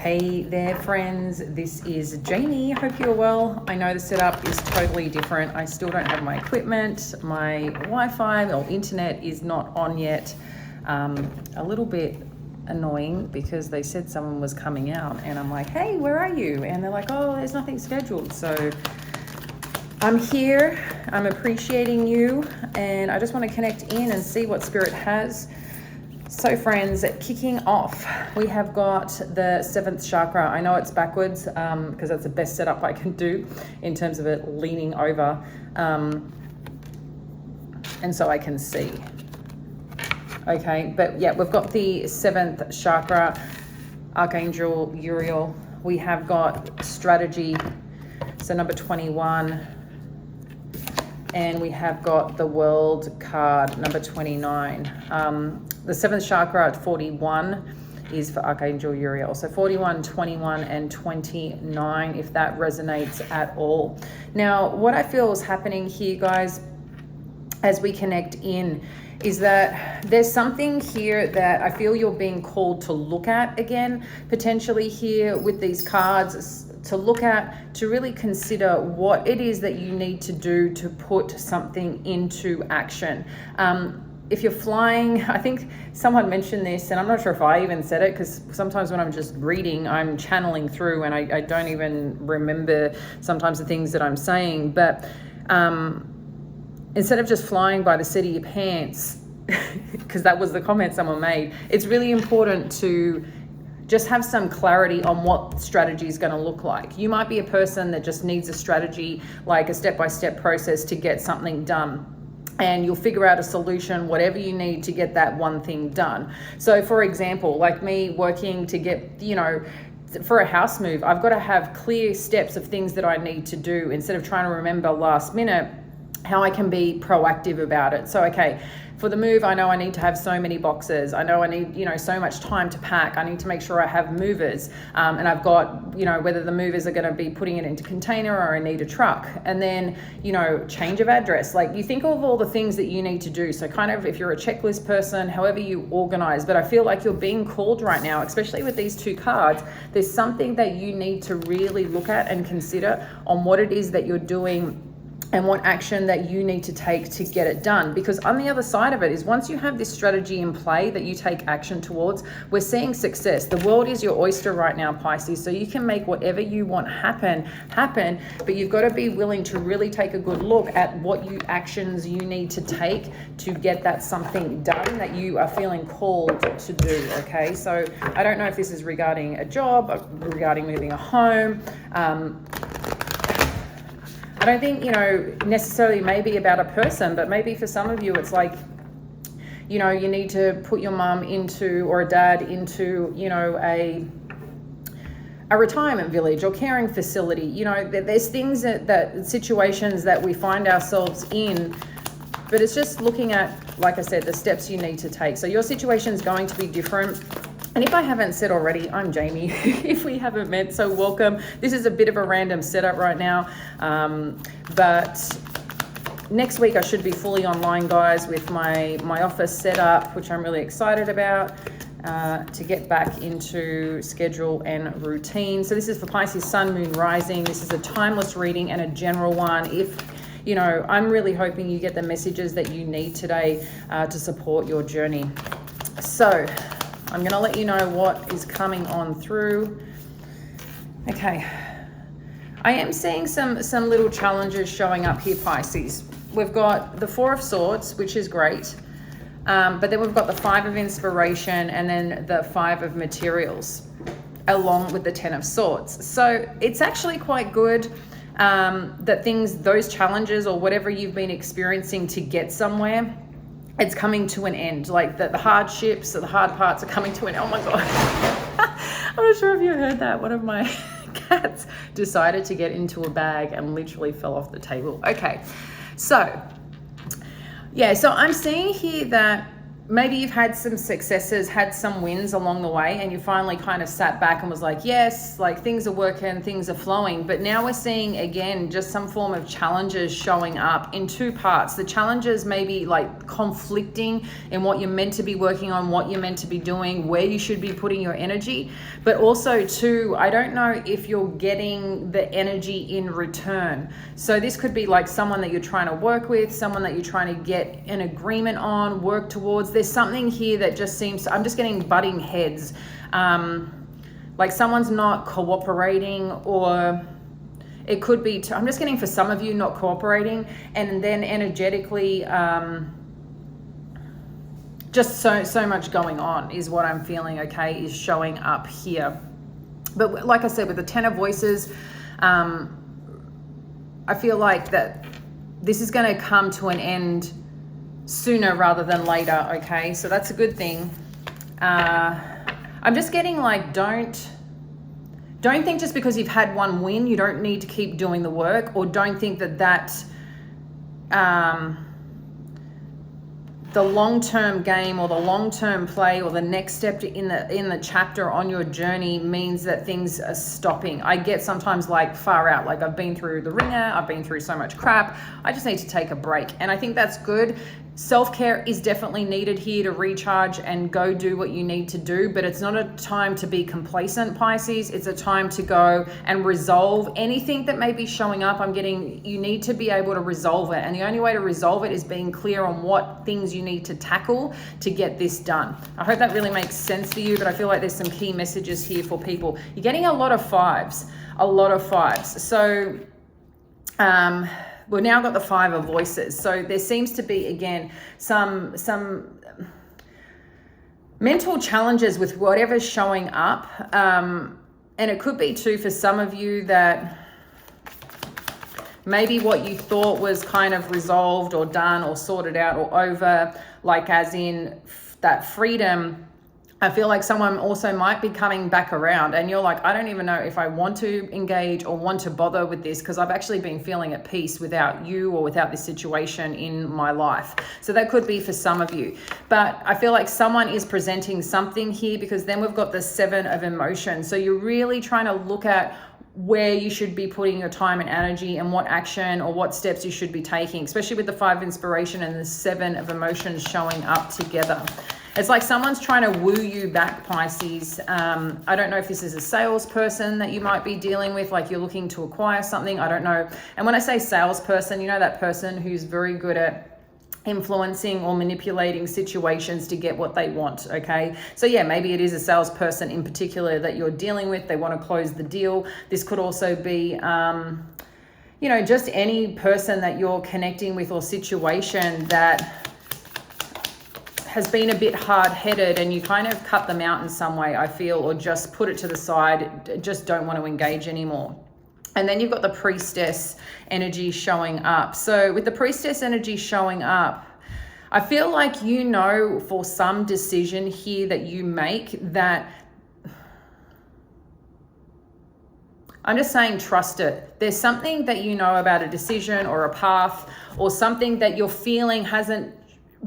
Hey there friends, this is Jamie. Hope you're well. I know the setup is totally different. I still don't have my equipment. My Wi-Fi or internet is not on yet. A little bit annoying because they said someone was coming out and I'm like, hey, where are you? And they're like, oh, there's nothing scheduled. So I'm here, I'm appreciating you, and I just want to connect in and see what Spirit has. So friends, kicking off, we have got the 7th chakra. I know it's backwards because that's the best setup I can do in terms of it leaning over. And so I can see. Okay, but yeah, we've got the 7th chakra, Archangel Uriel. We have got strategy, so number 21. And we have got the World card, number 29. The 7th chakra at 41 is for Archangel Uriel. So 41, 21, and 29, if that resonates at all. Now, what I feel is happening here, guys, as we connect in, is that there's something here that I feel you're being called to look at again, potentially here with these cards, to look at, to really consider what it is that you need to do to put something into action. If you're flying, I think someone mentioned this, and I'm not sure if I even said it, because sometimes when I'm just reading, I'm channeling through and I don't even remember sometimes the things that I'm saying. But instead of just flying by the seat of your pants, because that was the comment someone made, it's really important to just have some clarity on what strategy is going to look like. You might be a person that just needs a strategy, like a step-by-step process to get something done. And you'll figure out a solution, whatever you need to get that one thing done. So for example, like me working to get, for a house move, I've got to have clear steps of things that I need to do instead of trying to remember last minute how I can be proactive about it. So, okay, for the move, I know I need to have so many boxes. I know I need, so much time to pack. I need to make sure I have movers. And I've got, whether the movers are going to be putting it into container or I need a truck. And then, change of address. Like, you think of all the things that you need to do. So kind of if you're a checklist person, however you organize, but I feel like you're being called right now, especially with these 2 cards, there's something that you need to really look at and consider on what it is that you're doing and what action that you need to take to get it done. Because on the other side of it is, once you have this strategy in play that you take action towards, we're seeing success. The world is your oyster right now, Pisces. So you can make whatever you want happen, but you've got to be willing to really take a good look at what actions you need to take to get that something done that you are feeling called to do. Okay, so I don't know if this is regarding a job, regarding moving a home. I don't think, necessarily maybe about a person, but maybe for some of you, it's like, you need to put your mum into, or a dad into, a retirement village or caring facility. There's things that situations that we find ourselves in, but it's just looking at, like I said, the steps you need to take. So your situation is going to be different. And if I haven't said already, I'm Jamie. If we haven't met, so welcome. This is a bit of a random setup right now. But next week I should be fully online, guys, with my office setup, which I'm really excited about, to get back into schedule and routine. So this is for Pisces, Sun, Moon, Rising. This is a timeless reading and a general one. If I'm really hoping you get the messages that you need today to support your journey. So I'm going to let you know what is coming on through. Okay. I am seeing some little challenges showing up here, Pisces. We've got the 4 of Swords, which is great. But then we've got the 5 of Inspiration and then the 5 of Materials, along with the 10 of Swords. So it's actually quite good that those challenges or whatever you've been experiencing to get somewhere, it's coming to an end. Like the hardships or the hard parts are coming to an end. Oh my God. I'm not sure if you heard that. One of my cats decided to get into a bag and literally fell off the table. Okay. So, yeah, so I'm seeing here that maybe you've had some successes, had some wins along the way, and you finally kind of sat back and was like, yes, like things are working, things are flowing. But now we're seeing again just some form of challenges showing up in two parts. The challenges may be like conflicting in what you're meant to be working on, what you're meant to be doing, where you should be putting your energy. But also too, I don't know if you're getting the energy in return. So this could be like someone that you're trying to work with, someone that you're trying to get an agreement on, work towards. There's something here that just seems, I'm just getting butting heads. Like someone's not cooperating, or it could be, I'm just getting for some of you not cooperating, and then energetically, just so much going on is what I'm feeling, okay, is showing up here. But like I said, with the Ten of Voices, I feel like that this is going to come to an end sooner rather than later, okay? So that's a good thing. I'm just getting like, don't think just because you've had one win, you don't need to keep doing the work, or don't think that the long-term game or the long-term play or the next step in the chapter on your journey means that things are stopping. I get sometimes like far out, like I've been through the ringer, I've been through so much crap, I just need to take a break. And I think that's good. Self-care is definitely needed here to recharge and go do what you need to do, but it's not a time to be complacent, Pisces. It's a time to go and resolve anything that may be showing up. I'm getting, you need to be able to resolve it. And the only way to resolve it is being clear on what things you need to tackle to get this done. I hope that really makes sense for you, but I feel like there's some key messages here for people. You're getting a lot of fives. So, we've now got the Five of Voices. So there seems to be, again, some mental challenges with whatever's showing up. And it could be too for some of you that maybe what you thought was kind of resolved or done or sorted out or over, like as in that freedom, I feel like someone also might be coming back around and you're like, I don't even know if I want to engage or want to bother with this, because I've actually been feeling at peace without you or without this situation in my life. So that could be for some of you. But I feel like someone is presenting something here, because then we've got the Seven of Emotions. So you're really trying to look at where you should be putting your time and energy and what action or what steps you should be taking, especially with the Five of Inspiration and the Seven of Emotions showing up together. It's like someone's trying to woo you back, Pisces. I don't know if this is a salesperson that you might be dealing with, like you're looking to acquire something. I don't know. And when I say salesperson, you know, that person who's very good at influencing or manipulating situations to get what they want, okay? So yeah, maybe it is a salesperson in particular that you're dealing with. They want to close the deal. This could also be, you know, just any person that you're connecting with or situation that has been a bit hard-headed and you kind of cut them out in some way, I feel, or just put it to the side, just don't want to engage anymore. And then you've got the Priestess energy showing up. So with the Priestess energy showing up, I feel like, you know, for some decision here that you make, that I'm just saying, trust it. There's something that you know about a decision or a path or something that you're feeling hasn't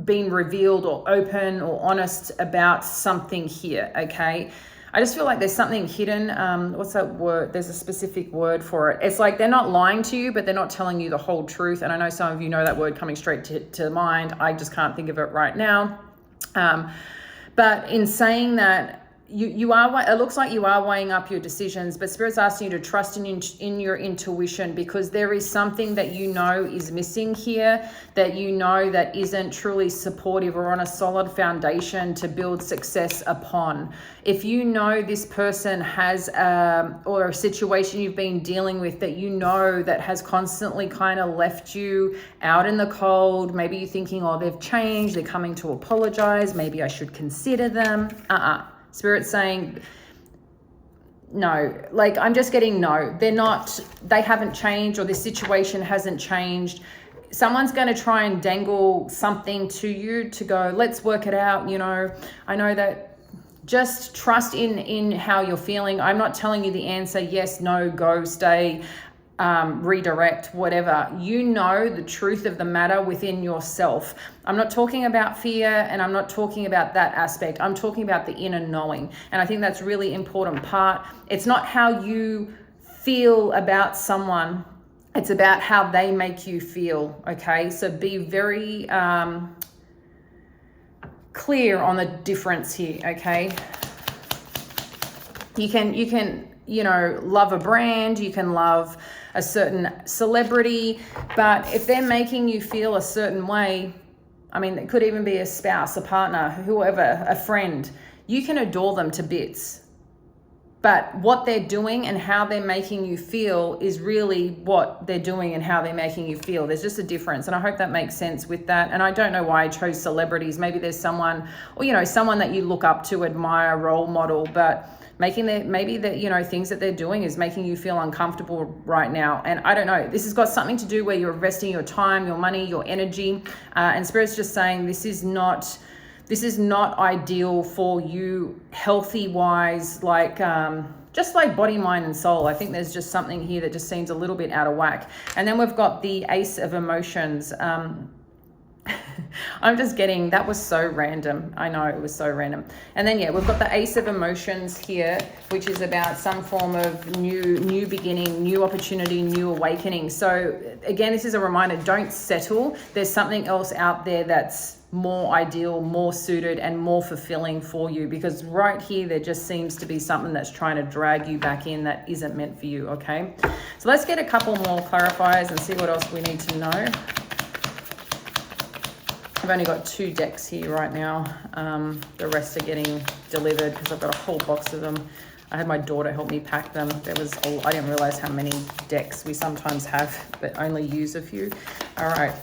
been revealed or open or honest about something here, okay? I just feel like there's something hidden. What's that word? There's a specific word for it. It's like they're not lying to you, but they're not telling you the whole truth. And I know some of you know that word coming straight to mind. I just can't think of it right now. But in saying that, you are, it looks like you are weighing up your decisions, but Spirit's asking you to trust in your intuition, because there is something that you know is missing here, that you know that isn't truly supportive or on a solid foundation to build success upon. If you know this person has or a situation you've been dealing with that you know that has constantly kind of left you out in the cold, maybe you're thinking, oh, they've changed, they're coming to apologize, maybe I should consider them. Spirit's saying, no, like I'm just getting no. They haven't changed, or this situation hasn't changed. Someone's going to try and dangle something to you to go, let's work it out. You know, I know that. Just trust in how you're feeling. I'm not telling you the answer, yes, no, go, stay. redirect, whatever. You know the truth of the matter within yourself. I'm not talking about fear, and I'm not talking about that aspect. I'm talking about the inner knowing. And I think that's really important part. It's not how you feel about someone, it's about how they make you feel. Okay, so be very clear on the difference here. Okay, you can love a brand, you can love a certain celebrity, but if they're making you feel a certain way, I mean, it could even be a spouse, a partner, whoever, a friend, you can adore them to bits. But what they're doing and how they're making you feel is really what they're doing and how they're making you feel. There's just a difference. And I hope that makes sense with that. And I don't know why I chose celebrities. Maybe there's someone, or, someone that you look up to, admire, role model, but maybe the things that they're doing is making you feel uncomfortable right now. And I don't know, this has got something to do where you're investing your time, your money, your energy, and Spirit's just saying this is not ideal for you healthy wise, like just like body, mind and soul. I think there's just something here that just seems a little bit out of whack. And then we've got the Ace of Emotions. I'm just getting, that was so random. I know it was so random. And then, we've got the Ace of Emotions here, which is about some form of new beginning, new opportunity, new awakening. So again, this is a reminder, don't settle. There's something else out there that's more ideal, more suited and more fulfilling for you, because right here, there just seems to be something that's trying to drag you back in that isn't meant for you. Okay. So let's get a couple more clarifiers and see what else we need to know. I've only got 2 decks here right now. The rest are getting delivered because I've got a whole box of them. I had my daughter help me pack them. I didn't realize how many decks we sometimes have, but only use a few. All right,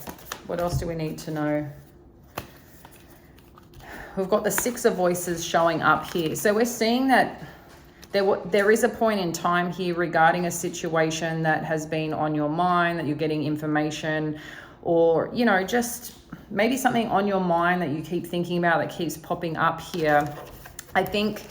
what else do we need to know? We've got the 6 of Voices showing up here. So we're seeing that there is a point in time here regarding a situation that has been on your mind, that you're getting information, or, just maybe something on your mind that you keep thinking about that keeps popping up here. I think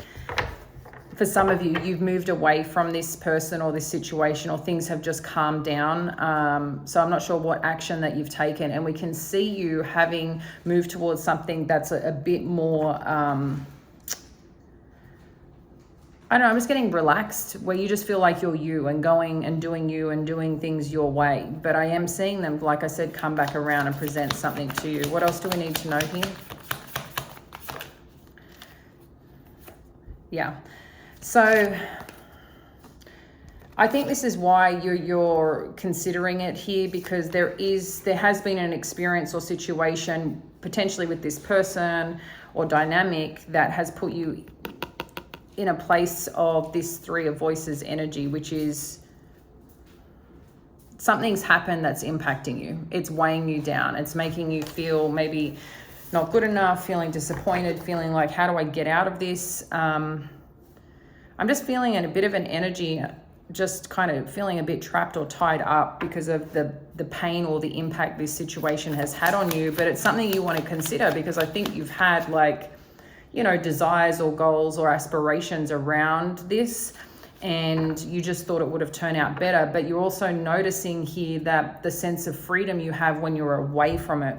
for some of you, you've moved away from this person or this situation, or things have just calmed down. So I'm not sure what action that you've taken, and we can see you having moved towards something that's a bit more, I don't know, I'm just getting relaxed, where you just feel like you're you and going and doing things your way. But I am seeing them, like I said, come back around and present something to you. What else do we need to know here? Yeah. So I think this is why you're considering it here, because there has been an experience or situation potentially with this person or dynamic that has put you in a place of this 3 of Voices energy, which is something's happened that's impacting you. It's weighing you down. It's making you feel maybe not good enough, feeling disappointed, feeling like, how do I get out of this? I'm just feeling a bit of an energy, just kind of feeling a bit trapped or tied up because of the pain or the impact this situation has had on you. But it's something you want to consider, because I think you've had desires or goals or aspirations around this, and you just thought it would have turned out better. But you're also noticing here that the sense of freedom you have when you're away from it.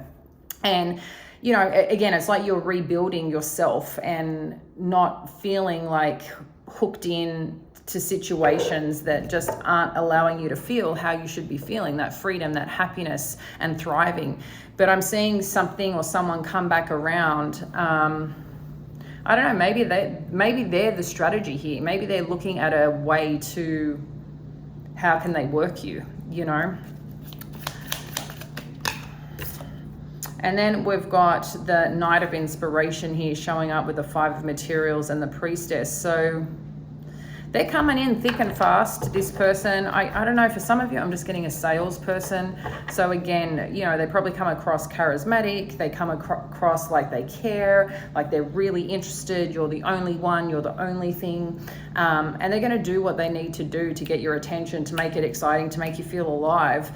And, again, it's like you're rebuilding yourself and not feeling like hooked in to situations that just aren't allowing you to feel how you should be feeling, that freedom, that happiness and thriving. But I'm seeing something or someone come back around. I don't know, maybe they're the strategy here. Maybe they're looking at a way to, how can they work you, And then we've got the Knight of Inspiration here showing up with the 5 of Materials and the Priestess. So they're coming in thick and fast, this person. I don't know, for some of you, I'm just getting a salesperson. So again, they probably come across charismatic. They come across like they care, like they're really interested. You're the only one, you're the only thing. And they're going to do what they need to do to get your attention, to make it exciting, to make you feel alive.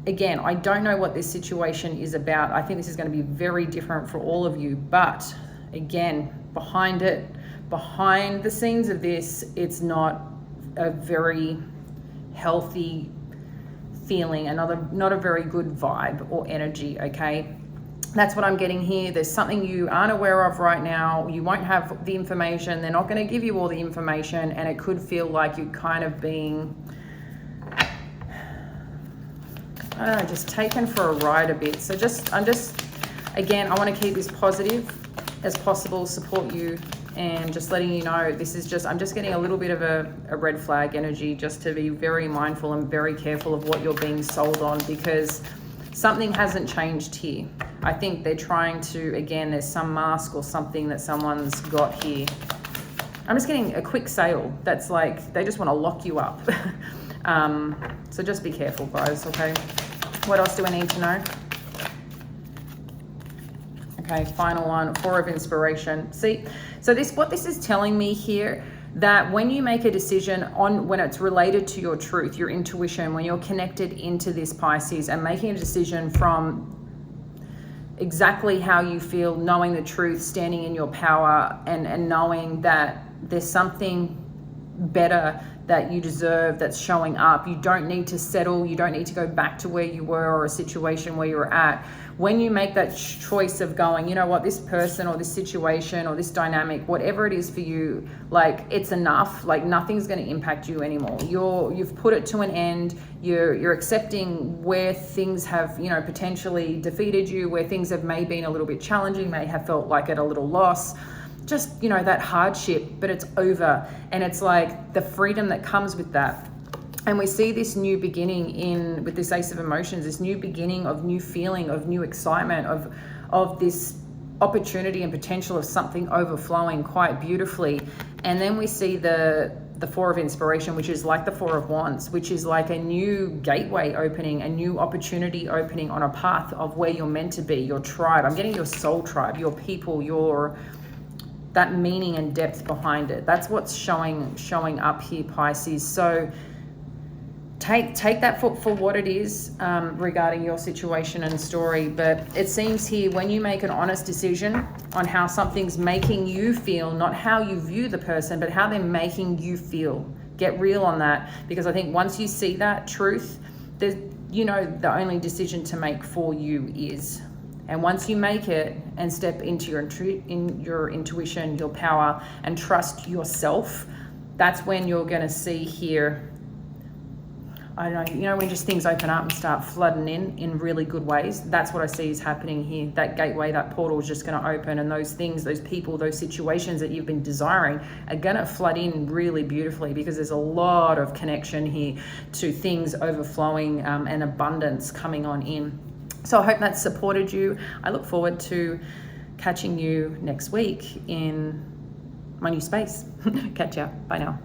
Again, I don't know what this situation is about. I think this is going to be very different for all of you. But again, behind the scenes of this, it's not a very healthy feeling, not a very good vibe or energy, okay? That's what I'm getting here. There's something you aren't aware of right now. You won't have the information. They're not going to give you all the information, and it could feel like you're kind of being, I don't know, just taken for a ride a bit. So again, I want to keep this positive as possible, support you, and just letting you know I'm just getting a little bit of a red flag energy, just to be very mindful and very careful of what you're being sold on, because something hasn't changed here. I think they're trying to, again, there's some mask or something that someone's got here. I'm just getting a quick sale that's like, they just want to lock you up. So just be careful, guys, okay? What else do I need to know? Okay, final one, Four of Inspiration. See, so what this is telling me here, that when you make a decision when it's related to your truth, your intuition, when you're connected into this Pisces and making a decision from exactly how you feel, knowing the truth, standing in your power, and knowing that there's something better that you deserve that's showing up. You don't need to settle. You don't need to go back to where you were or a situation where you were at. When you make that choice of going, you know what, this person or this situation or this dynamic, whatever it is for you, like, it's enough. Like, nothing's going to impact you anymore. You've put it to an end. You're accepting where things have, potentially defeated you, where things have maybe been a little bit challenging, may have felt like at a little loss. Just, that hardship, but it's over. And it's like the freedom that comes with that. And we see this new beginning with this Ace of Emotions, this new beginning of new feeling, of new excitement, of this opportunity and potential of something overflowing quite beautifully. And then we see the Four of Inspiration, which is like the Four of Wands, which is like a new gateway opening, a new opportunity opening on a path of where you're meant to be, your tribe. I'm getting your soul tribe, your people, that meaning and depth behind it. That's what's showing up here, Pisces. So take that for what it is regarding your situation and story. But it seems here, when you make an honest decision on how something's making you feel, not how you view the person, but how they're making you feel, get real on that. Because I think once you see that truth, there's, the only decision to make for you is. And once you make it and step into your intuition, your power, and trust yourself, that's when you're going to see here, I don't know, when just things open up and start flooding in really good ways. That's what I see is happening here. That gateway, that portal is just going to open, and those things, those people, those situations that you've been desiring are going to flood in really beautifully, because there's a lot of connection here to things overflowing and abundance coming on in. So I hope that's supported you. I look forward to catching you next week in my new space. Catch ya. Bye now.